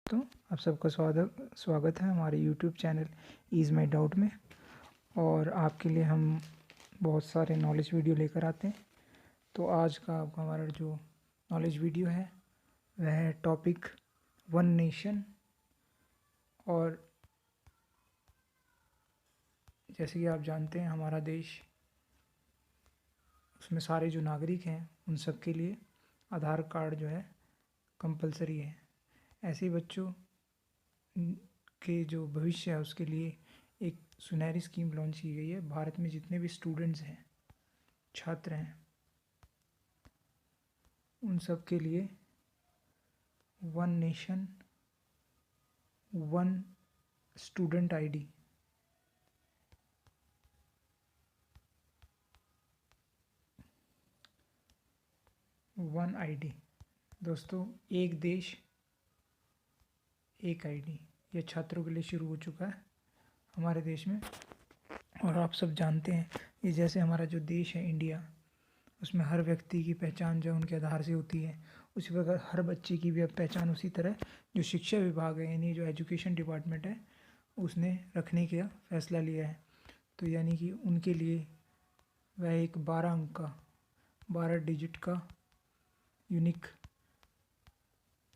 दोस्तों, आप सबका स्वागत है हमारे यूट्यूब चैनल ईज़ माई डाउट में। और आपके लिए हम बहुत सारे नॉलेज वीडियो लेकर आते हैं। तो आज का आपका हमारा जो नॉलेज वीडियो है वह है टॉपिक वन नेशन। और जैसे कि आप जानते हैं, हमारा देश, उसमें सारे जो नागरिक हैं उन सब के लिए आधार कार्ड जो है कंपलसरी है। ऐसे ही बच्चों के जो भविष्य है उसके लिए एक सुनहरी स्कीम लॉन्च की गई है। भारत में जितने भी स्टूडेंट्स हैं, छात्र हैं, उन सब के लिए one nation one student ID, one ID. दोस्तों, एक देश एक आईडी, यह छात्रों के लिए शुरू हो चुका है हमारे देश में। और आप सब जानते हैं, ये जैसे हमारा जो देश है इंडिया, उसमें हर व्यक्ति की पहचान जो उनके आधार से होती है, उसी प्रकार हर बच्चे की भी अब पहचान उसी तरह जो शिक्षा विभाग है, यानी जो एजुकेशन डिपार्टमेंट है, उसने रखने का फैसला लिया है। तो यानी कि उनके लिए वह एक 12 अंक का, 12 डिजिट का यूनिक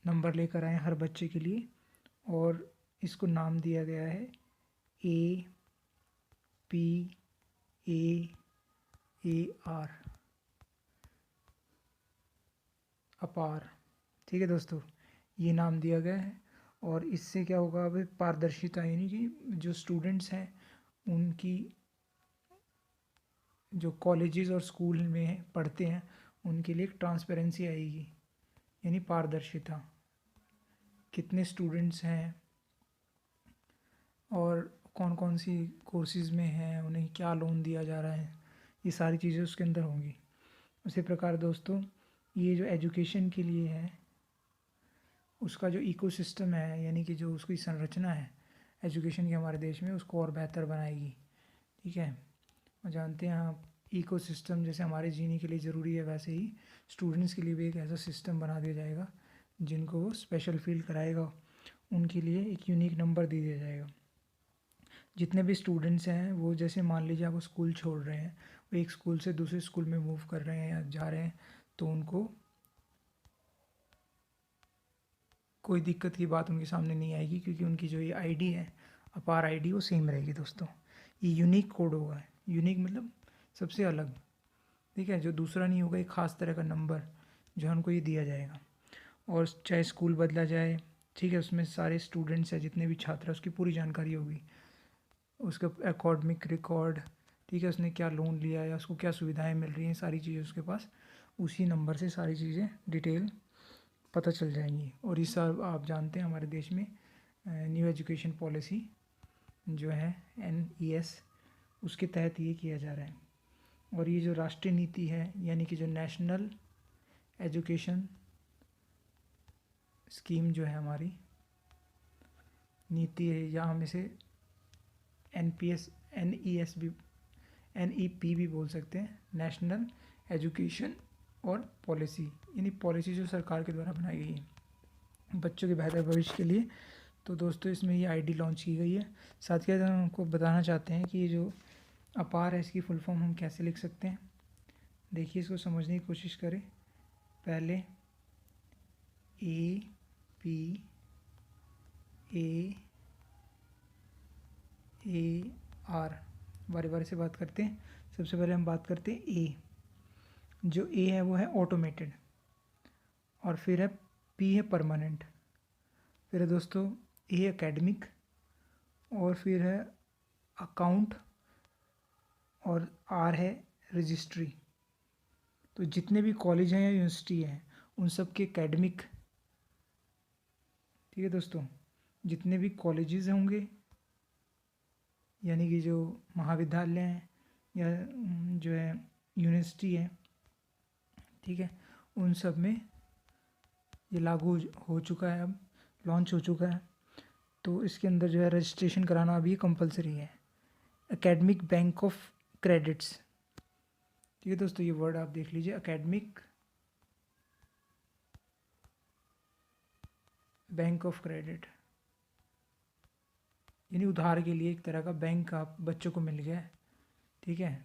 नंबर लेकर आए हर बच्चे के लिए। और इसको नाम दिया गया है APAAR, अपार। ठीक है दोस्तों, ये नाम दिया गया है। और इससे क्या होगा, अब पारदर्शिता, यानी कि जो स्टूडेंट्स हैं उनकी, जो कॉलेजेस और स्कूल में पढ़ते हैं, उनके लिए एक ट्रांसपेरेंसी आएगी, यानी पारदर्शिता। कितने स्टूडेंट्स हैं और कौन कौन सी कोर्सेज में हैं, उन्हें क्या लोन दिया जा रहा है, ये सारी चीज़ें उसके अंदर होंगी। उसी प्रकार दोस्तों, ये जो एजुकेशन के लिए है, उसका जो इकोसिस्टम है, यानी कि जो उसकी संरचना है एजुकेशन की हमारे देश में, उसको और बेहतर बनाएगी। ठीक है, और जानते हैं आप, इकोसिस्टम जैसे हमारे जीने के लिए ज़रूरी है, वैसे ही स्टूडेंट्स के लिए भी एक ऐसा सिस्टम बना दिया जाएगा जिनको वो स्पेशल फील कराएगा। उनके लिए एक यूनिक नंबर दे दिया जाएगा। जितने भी स्टूडेंट्स हैं वो, जैसे मान लीजिए आप स्कूल छोड़ रहे हैं, वो एक स्कूल से दूसरे स्कूल में मूव कर रहे हैं या जा रहे हैं, तो उनको कोई दिक्कत की बात उनके सामने नहीं आएगी, क्योंकि उनकी जो ये आईडी है, अपार आईडी, वो सेम रहेगी दोस्तों। ये यूनिक कोड होगा। यूनिक मतलब सबसे अलग, ठीक है, जो दूसरा नहीं होगा, एक ख़ास तरह का नंबर जो हमको ये दिया जाएगा। और चाहे स्कूल बदला जाए, ठीक है, उसमें सारे स्टूडेंट्स हैं, जितने भी छात्र हैं, उसकी पूरी जानकारी होगी, उसका एकेडमिक रिकॉर्ड, ठीक है, उसने क्या लोन लिया है या उसको क्या सुविधाएं मिल रही हैं, सारी चीज़ें उसके पास उसी नंबर से सारी चीज़ें डिटेल पता चल जाएंगी। और ये सब आप जानते हैं, हमारे देश में न्यू एजुकेशन पॉलिसी जो है NES, उसके तहत ये किया जा रहा है। और ये जो राष्ट्रीय नीति है, यानी कि जो नेशनल एजुकेशन स्कीम जो है हमारी नीति है, या हम इसे NEP भी बोल सकते हैं, नेशनल एजुकेशन और पॉलिसी, यानी पॉलिसी जो सरकार के द्वारा बनाई गई है बच्चों के बेहतर भविष्य के लिए। तो दोस्तों, इसमें ये आईडी लॉन्च की गई है। साथ ही साथ हम आपको बताना चाहते हैं कि ये जो अपार है, इसकी फुल फॉर्म हम कैसे लिख सकते हैं। देखिए, इसको समझने की कोशिश करें। पहले APAAR, बारी बारी से बात करते हैं। सबसे पहले हम बात करते हैं ए। जो ए है वो है ऑटोमेटेड, और फिर है पी है परमानेंट, फिर है दोस्तों ए एकेडमिक, और फिर है अकाउंट, और आर है रजिस्ट्री। तो जितने भी कॉलेज हैं या यूनिवर्सिटी हैं, उन सब के एकेडमिक, ठीक है दोस्तों, जितने भी कॉलेजेस होंगे, यानी कि जो महाविद्यालय हैं या जो है यूनिवर्सिटी है, ठीक है, उन सब में ये लागू हो चुका है, अब लॉन्च हो चुका है। तो इसके अंदर जो है रजिस्ट्रेशन कराना अभी कंपलसरी है। एकेडमिक बैंक ऑफ क्रेडिट्स, ठीक है दोस्तों, ये वर्ड आप देख लीजिए, एकेडमिक बैंक ऑफ क्रेडिट, यानी उधार के लिए एक तरह का बैंक आप बच्चों को मिल गया है, ठीक है।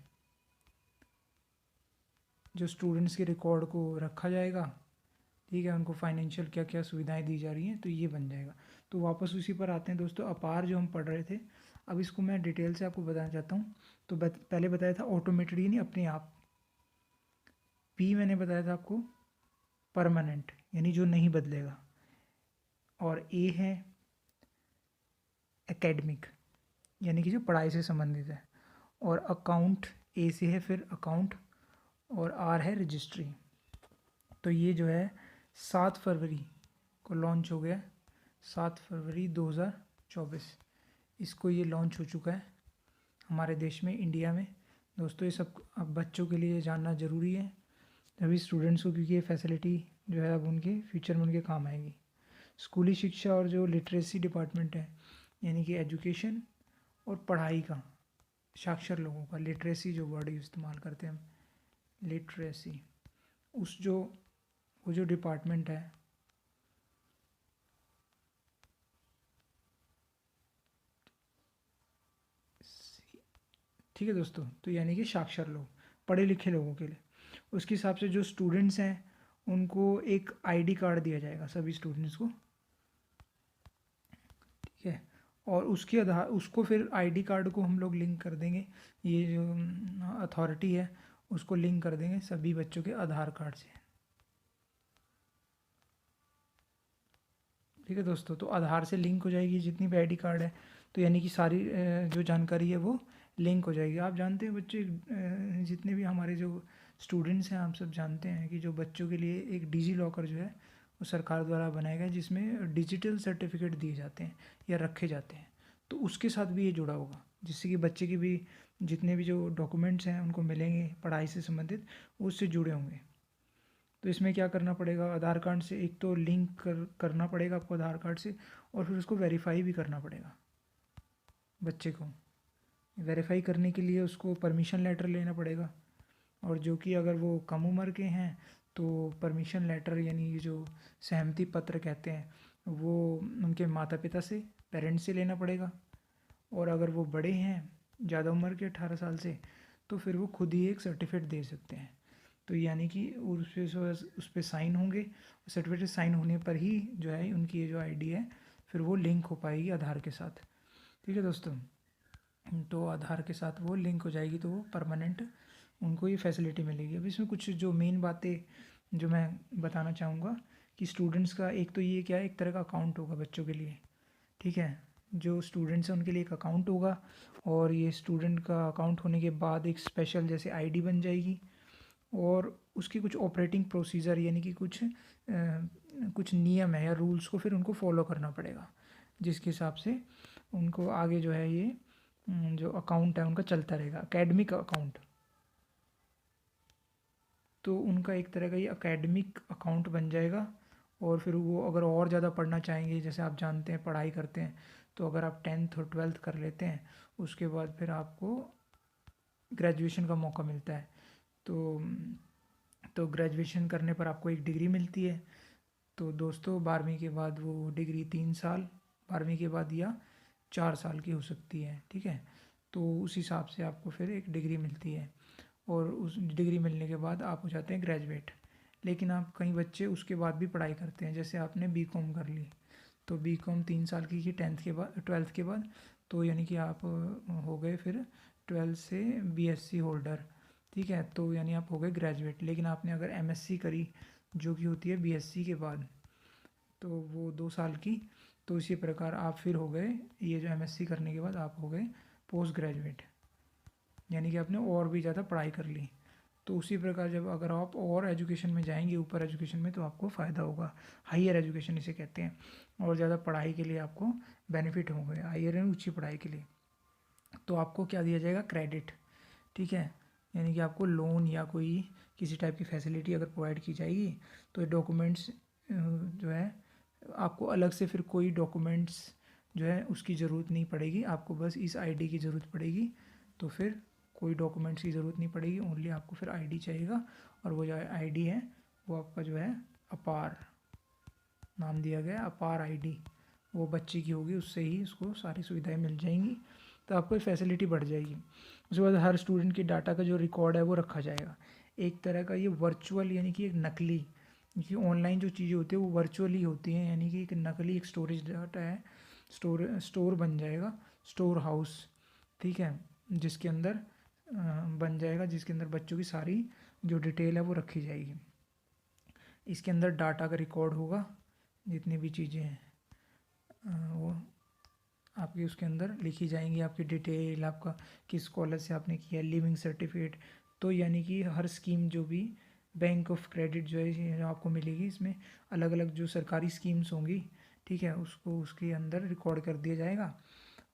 जो स्टूडेंट्स के रिकॉर्ड को रखा जाएगा, ठीक है, उनको फाइनेंशियल क्या क्या सुविधाएं दी जा रही हैं, तो ये बन जाएगा। तो वापस उसी पर आते हैं दोस्तों, अपार जो हम पढ़ रहे थे, अब इसको मैं डिटेल से आपको बताना चाहता हूँ। तो पहले बताया था ऑटोमेटेड यानी अपने आप, पी मैंने बताया था आपको परमानेंट यानी जो नहीं बदलेगा, और ए है एकेडमिक यानी कि जो पढ़ाई से संबंधित है, और अकाउंट ए से है फिर अकाउंट, और आर है रजिस्ट्री। तो ये जो है 7 फरवरी को लॉन्च हो गया, 7 फरवरी 2024 इसको ये लॉन्च हो चुका है हमारे देश में, इंडिया में। दोस्तों ये सब अब बच्चों के लिए जानना ज़रूरी है, तभी स्टूडेंट्स को, क्योंकि ये फैसिलिटी जो है अब उनके फ्यूचर में उनके काम आएगी। स्कूली शिक्षा और जो लिटरेसी डिपार्टमेंट है, यानी कि एजुकेशन और पढ़ाई का, साक्षर लोगों का, लिटरेसी जो वर्ड इस्तेमाल करते हैं हम, लिटरेसी, उस जो वो जो डिपार्टमेंट है, ठीक है दोस्तों। तो यानी कि साक्षर लोग, पढ़े लिखे लोगों के लिए, उसके हिसाब से जो स्टूडेंट्स हैं उनको एक आईडी कार्ड दिया जाएगा सभी स्टूडेंट्स को, ठीक है। और उसके आधार, उसको फिर आईडी कार्ड को हम लोग लिंक कर देंगे, ये जो अथॉरिटी है उसको लिंक कर देंगे सभी बच्चों के आधार कार्ड से, ठीक है दोस्तों। तो आधार से लिंक हो जाएगी जितनी भी आईडी कार्ड है, तो यानी कि सारी जो जानकारी है वो लिंक हो जाएगी। आप जानते हैं बच्चे, जितने भी हमारे जो स्टूडेंट्स हैं, आप सब जानते हैं कि जो बच्चों के लिए एक डिजी लॉकर जो है वो सरकार द्वारा बनाया गया है, जिसमें डिजिटल सर्टिफिकेट दिए जाते हैं या रखे जाते हैं। तो उसके साथ भी ये जुड़ा होगा, जिससे कि बच्चे की भी जितने भी जो डॉक्यूमेंट्स हैं उनको मिलेंगे पढ़ाई से संबंधित, वो उससे जुड़े होंगे। तो इसमें क्या करना पड़ेगा, आधार कार्ड से एक तो लिंक करना पड़ेगा आपको आधार कार्ड से, और फिर उसको वेरीफाई भी करना पड़ेगा बच्चे को। वेरीफाई करने के लिए उसको परमिशन लेटर लेना पड़ेगा, और जो कि अगर वो कम उम्र के हैं तो परमिशन लेटर यानी ये जो सहमति पत्र कहते हैं, वो उनके माता पिता से, पेरेंट्स से लेना पड़ेगा। और अगर वो बड़े हैं ज़्यादा उम्र के 18 साल से, तो फिर वो खुद ही एक सर्टिफिकेट दे सकते हैं। तो यानी कि उस पर साइन होंगे, सर्टिफिकेट साइन होने पर ही जो है उनकी ये जो आईडी है फिर वो लिंक हो पाएगी आधार के साथ, ठीक है दोस्तों। तो आधार के साथ वो लिंक हो जाएगी, तो वो परमानेंट उनको ये फैसिलिटी मिलेगी। अब इसमें कुछ जो मेन बातें जो मैं बताना चाहूँगा कि स्टूडेंट्स का एक तो ये क्या है, एक तरह का अकाउंट होगा बच्चों के लिए, ठीक है। जो स्टूडेंट्स हैं उनके लिए एक अकाउंट होगा, और ये स्टूडेंट का अकाउंट होने के बाद एक स्पेशल जैसे आईडी बन जाएगी, और उसकी कुछ ऑपरेटिंग प्रोसीजर यानी कि कुछ नियम है या रूल्स को फिर उनको फॉलो करना पड़ेगा, जिसके हिसाब से उनको आगे जो है ये जो अकाउंट है उनका चलता रहेगा, एकेडमिक अकाउंट। तो उनका एक तरह का ये एकेडमिक अकाउंट बन जाएगा, और फिर वो अगर और ज़्यादा पढ़ना चाहेंगे, जैसे आप जानते हैं पढ़ाई करते हैं, तो अगर आप 10th और 12th कर लेते हैं, उसके बाद फिर आपको ग्रेजुएशन का मौका मिलता है। तो ग्रेजुएशन करने पर आपको एक डिग्री मिलती है। तो दोस्तों 12वीं के बाद वो डिग्री 3 साल, 12वीं के बाद या 4 साल की हो सकती है, ठीक है। तो उस हिसाब से आपको फिर एक डिग्री मिलती है, और उस डिग्री मिलने के बाद आप हो जाते हैं ग्रेजुएट। लेकिन आप, कई बच्चे उसके बाद भी पढ़ाई करते हैं, जैसे आपने बीकॉम कर ली, तो बीकॉम 3 साल की 10th के बाद, 12th के बाद, तो यानी कि आप हो गए फिर 12th से बीएससी होल्डर, ठीक है। तो यानी आप हो गए ग्रेजुएट। लेकिन आपने अगर एमएससी करी, जो कि होती है बीएससी के बाद, तो वो 2 साल की, तो इसी प्रकार आप फिर हो गए, ये जो एमएससी करने के बाद आप हो गए पोस्ट ग्रेजुएट, यानी कि आपने और भी ज़्यादा पढ़ाई कर ली। तो उसी प्रकार जब अगर आप और एजुकेशन में जाएंगे, ऊपर एजुकेशन में, तो आपको फ़ायदा होगा, हायर एजुकेशन इसे कहते हैं, और ज़्यादा पढ़ाई के लिए आपको बेनिफिट होंगे, हायर यानी ऊँची पढ़ाई के लिए। तो आपको क्या दिया जाएगा, क्रेडिट, ठीक है। यानी कि आपको लोन या कोई किसी टाइप की फैसिलिटी अगर प्रोवाइड की जाएगी, तो ये डॉक्यूमेंट्स जो है आपको अलग से फिर कोई डॉक्यूमेंट्स जो है उसकी ज़रूरत नहीं पड़ेगी, आपको बस इस आईडी की ज़रूरत पड़ेगी। तो फिर कोई डॉक्यूमेंट्स की ज़रूरत नहीं पड़ेगी, ओनली आपको फिर आईडी चाहिएगा, और वो जो आईडी है वो आपका जो है अपार नाम दिया गया अपार आईडी, वो बच्चे की होगी, उससे ही उसको सारी सुविधाएं मिल जाएंगी, तो आपको फैसिलिटी बढ़ जाएगी। उसके बाद हर स्टूडेंट की डाटा का जो रिकॉर्ड है वो रखा जाएगा। एक तरह का ये वर्चुअल यानी कि एक नकली, क्योंकि ऑनलाइन जो चीज़ें होती है वो वर्चुअली होती हैं, यानी कि एक नकली एक स्टोरेज डाटा है, स्टोर बन जाएगा, स्टोर हाउस, ठीक है, जिसके अंदर बन जाएगा, जिसके अंदर बच्चों की सारी जो डिटेल है वो रखी जाएगी। इसके अंदर डाटा का रिकॉर्ड होगा, जितनी भी चीज़ें हैं वो आपकी उसके अंदर लिखी जाएंगी, आपकी डिटेल, आपका किस कॉलेज से आपने किया, लिविंग सर्टिफिकेट। तो यानी कि हर स्कीम जो भी बैंक ऑफ क्रेडिट जो है ये आपको मिलेगी, इसमें अलग अलग जो सरकारी स्कीम्स होंगी, ठीक है, उसको उसके अंदर रिकॉर्ड कर दिया जाएगा।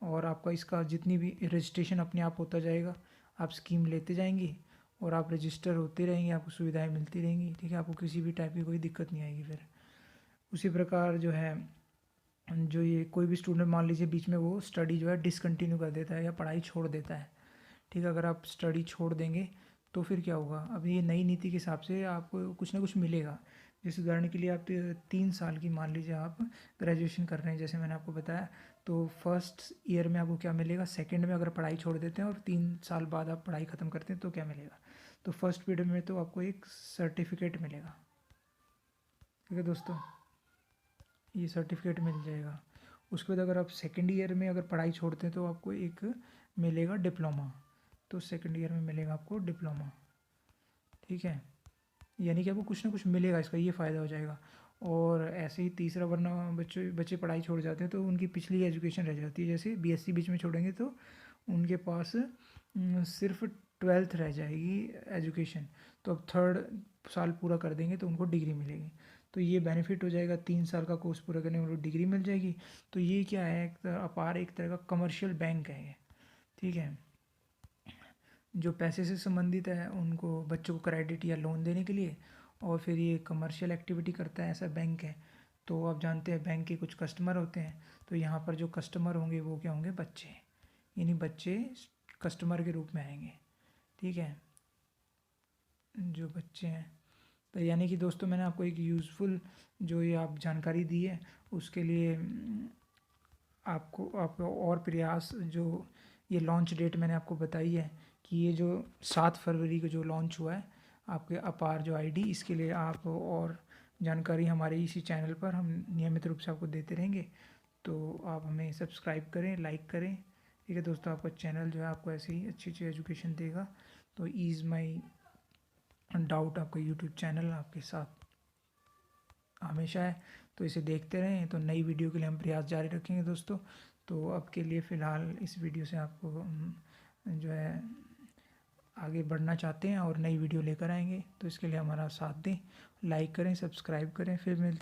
और आपका इसका जितनी भी रजिस्ट्रेशन अपने आप होता जाएगा, आप स्कीम लेते जाएंगे और आप रजिस्टर होते रहेंगे, आपको सुविधाएं मिलती रहेंगी, ठीक है, आपको किसी भी टाइप की कोई दिक्कत नहीं आएगी। फिर उसी प्रकार जो है, जो ये कोई भी स्टूडेंट मान लीजिए बीच में वो स्टडी जो है डिसकंटिन्यू कर देता है या पढ़ाई छोड़ देता है, ठीक है, अगर आप स्टडी छोड़ देंगे तो फिर क्या होगा, अब ये नई नीति के हिसाब से आपको कुछ ना कुछ मिलेगा। जैसे उदाहरण के लिए आप 3 साल की मान लीजिए आप ग्रेजुएशन कर रहे हैं, जैसे मैंने आपको बताया, तो फर्स्ट ईयर में आपको क्या मिलेगा, सेकंड में अगर पढ़ाई छोड़ देते हैं और 3 साल बाद आप पढ़ाई ख़त्म करते हैं तो क्या मिलेगा, तो फर्स्ट पीरियड में तो आपको एक सर्टिफिकेट मिलेगा, ठीक है दोस्तों, ये सर्टिफिकेट मिल जाएगा। उसके बाद अगर आप सेकेंड ईयर में अगर पढ़ाई छोड़ते हैं तो आपको एक मिलेगा डिप्लोमा, तो सेकेंड ईयर में मिलेगा आपको डिप्लोमा, ठीक है, यानी कि आपको कुछ ना कुछ मिलेगा, इसका ये फ़ायदा हो जाएगा। और ऐसे ही तीसरा, वरना बच्चे बच्चे पढ़ाई छोड़ जाते हैं तो उनकी पिछली एजुकेशन रह जाती है, जैसे बीएससी बीच में छोड़ेंगे तो उनके पास सिर्फ 12th रह जाएगी एजुकेशन, तो अब 3rd साल पूरा कर देंगे तो उनको डिग्री मिलेगी, तो ये बेनिफिट हो जाएगा, 3 साल का कोर्स पूरा करने में उनको डिग्री मिल जाएगी। तो ये क्या है, अपार एक तरह का कमर्शियल बैंक है ये, ठीक है, जो पैसे से संबंधित है उनको बच्चों को क्रेडिट या लोन देने के लिए, और फिर ये कमर्शियल एक्टिविटी करता है, ऐसा बैंक है। तो आप जानते हैं बैंक के कुछ कस्टमर होते हैं, तो यहाँ पर जो कस्टमर होंगे वो क्या होंगे, बच्चे, यानी बच्चे कस्टमर के रूप में आएंगे, ठीक है, जो बच्चे हैं। तो यानी कि दोस्तों मैंने आपको एक यूज़फुल जो ये आप जानकारी दी है, उसके लिए आपको और प्रयास, जो ये लॉन्च डेट मैंने आपको बताई है कि ये जो 7 फरवरी को जो लॉन्च हुआ है आपके अपार जो आईडी, इसके लिए आप और जानकारी हमारे इसी चैनल पर हम नियमित रूप से आपको देते रहेंगे, तो आप हमें सब्सक्राइब करें, लाइक करें, ठीक है दोस्तों, आपका चैनल जो है आपको ऐसे ही अच्छी अच्छी एजुकेशन देगा। तो ईज़ माई डाउट आपका यूट्यूब चैनल आपके साथ हमेशा है, तो इसे देखते रहें, तो नई वीडियो के लिए हम प्रयास जारी रखेंगे दोस्तों। तो अब के लिए फ़िलहाल इस वीडियो से आपको जो है आगे बढ़ना चाहते हैं और नई वीडियो लेकर आएंगे, तो इसके लिए हमारा साथ दें, लाइक करें, सब्सक्राइब करें, फिर मिलते